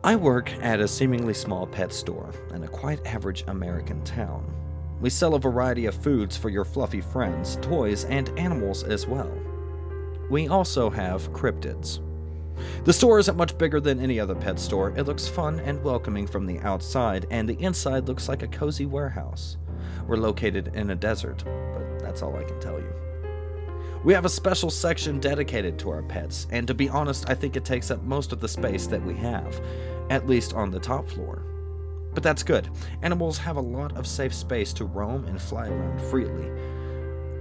I work at a seemingly small pet store in a quite average American town. We sell a variety of foods for your fluffy friends, toys, and animals as well. We also have cryptids. The store isn't much bigger than any other pet store. It looks fun and welcoming from the outside, and the inside looks like a cozy warehouse. We're located in a desert, but that's all I can tell you. We have a special section dedicated to our pets, and to be honest, I think it takes up most of the space that we have, at least on the top floor. But that's good. Animals have a lot of safe space to roam and fly around freely.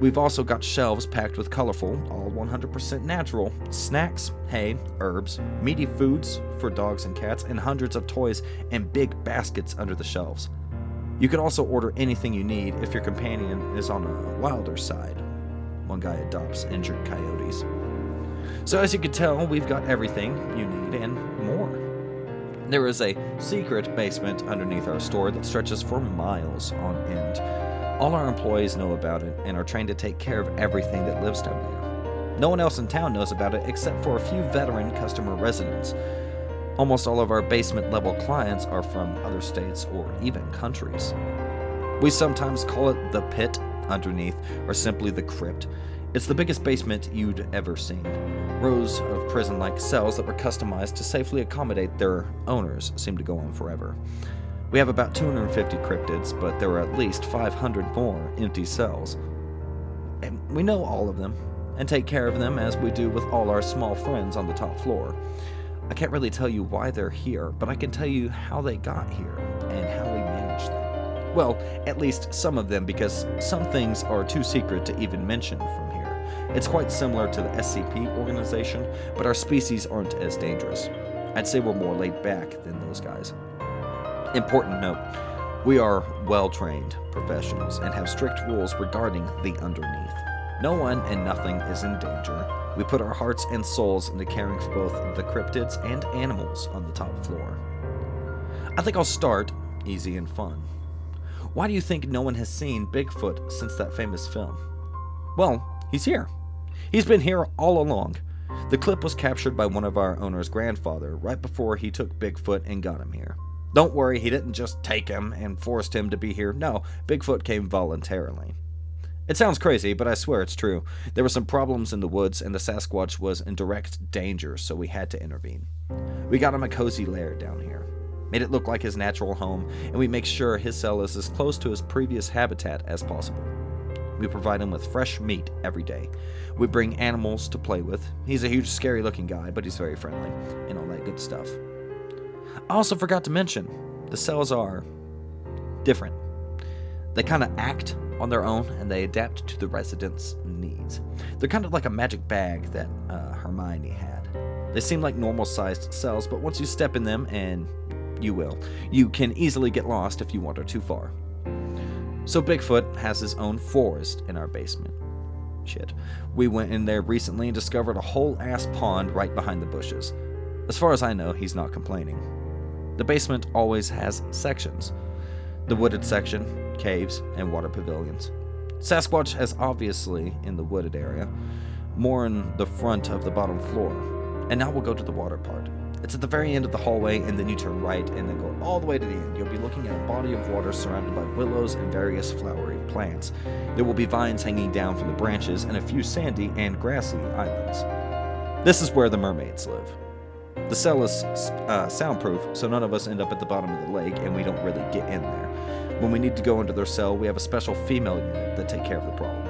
We've also got shelves packed with colorful, all 100% natural, snacks, hay, herbs, meaty foods for dogs and cats, and hundreds of toys and big baskets under the shelves. You can also order anything you need if your companion is on a wilder side. One guy adopts injured coyotes. So as you can tell, we've got everything you need and more. There is a secret basement underneath our store that stretches for miles on end. All our employees know about it and are trained to take care of everything that lives down there. No one else in town knows about it except for a few veteran customer residents. Almost all of our basement level clients are from other states or even countries. We sometimes call it the pit underneath or simply the crypt. It's the biggest basement you'd ever seen. Rows of prison-like cells that were customized to safely accommodate their owners seem to go on forever. We have about 250 cryptids, but there are at least 500 more empty cells. And we know all of them, and take care of them as we do with all our small friends on the top floor. I can't really tell you why they're here, but I can tell you how they got here, and how we manage them. Well, at least some of them, because some things are too secret to even mention from here. It's quite similar to the SCP organization, but our species aren't as dangerous. I'd say we're more laid back than those guys. Important note, we are well-trained professionals and have strict rules regarding the underneath. No one and nothing is in danger. We put our hearts and souls into caring for both the cryptids and animals on the top floor. I think I'll start easy and fun. Why do you think no one has seen Bigfoot since that famous film? Well, he's here. He's been here all along. The clip was captured by one of our owner's grandfather right before he took Bigfoot and got him here. Don't worry, he didn't just take him and forced him to be here. No, Bigfoot came voluntarily. It sounds crazy, but I swear it's true. There were some problems in the woods, and the Sasquatch was in direct danger, so we had to intervene. We got him a cozy lair down here, made it look like his natural home, and we make sure his cell is as close to his previous habitat as possible. We provide him with fresh meat every day. We bring animals to play with. He's a huge, scary-looking guy, but he's very friendly, and all that good stuff. I also forgot to mention, the cells are different. They kind of act on their own, and they adapt to the residents' needs. They're kind of like a magic bag that Hermione had. They seem like normal-sized cells, but once you step in them, and you will, you can easily get lost if you wander too far. So Bigfoot has his own forest in our basement. Shit. We went in there recently and discovered a whole-ass pond right behind the bushes. As far as I know, he's not complaining. The basement always has sections. The wooded section, caves, and water pavilions. Sasquatch is obviously in the wooded area, more in the front of the bottom floor. And now we'll go to the water part. It's at the very end of the hallway, and then you turn right and then go all the way to the end. You'll be looking at a body of water surrounded by willows and various flowery plants. There will be vines hanging down from the branches and a few sandy and grassy islands. This is where the mermaids live. The cell is soundproof, so none of us end up at the bottom of the lake, and we don't really get in there. When we need to go into their cell, we have a special female unit that take care of the problem.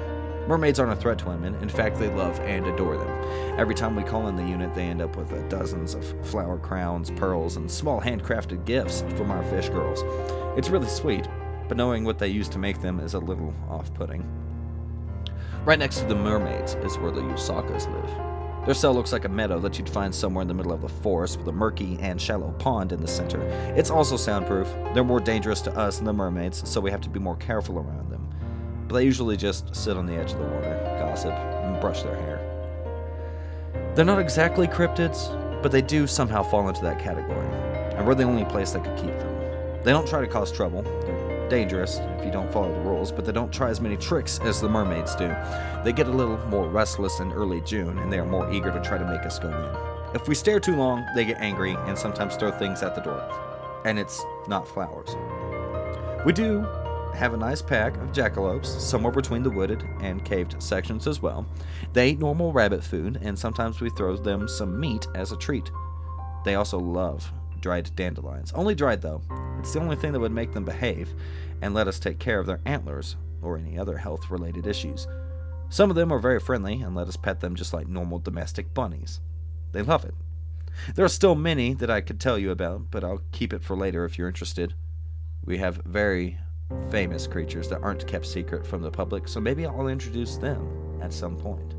Mermaids aren't a threat to women. In fact, they love and adore them. Every time we call in the unit, they end up with dozens of flower crowns, pearls, and small handcrafted gifts from our fish girls. It's really sweet, but knowing what they use to make them is a little off-putting. Right next to the mermaids is where the Usakas live. Their cell looks like a meadow that you'd find somewhere in the middle of the forest with a murky and shallow pond in the center. It's also soundproof. They're more dangerous to us than the mermaids, so we have to be more careful around them. But they usually just sit on the edge of the water, gossip, and brush their hair. They're not exactly cryptids, but they do somehow fall into that category, and we're the only place that could keep them. They don't try to cause trouble. They're dangerous if you don't follow the rules, but they don't try as many tricks as the mermaids do. They get a little more restless in early June, and they are more eager to try to make us go in. If we stare too long, they get angry and sometimes throw things at the door. And it's not flowers. We do have a nice pack of jackalopes somewhere between the wooded and caved sections as well. They eat normal rabbit food, and sometimes we throw them some meat as a treat. They also love dried dandelions. Only dried, though. It's the only thing that would make them behave and let us take care of their antlers or any other health-related issues. Some of them are very friendly and let us pet them just like normal domestic bunnies. They love it. There are still many that I could tell you about, but I'll keep it for later if you're interested. We have very famous creatures that aren't kept secret from the public, so maybe I'll introduce them at some point.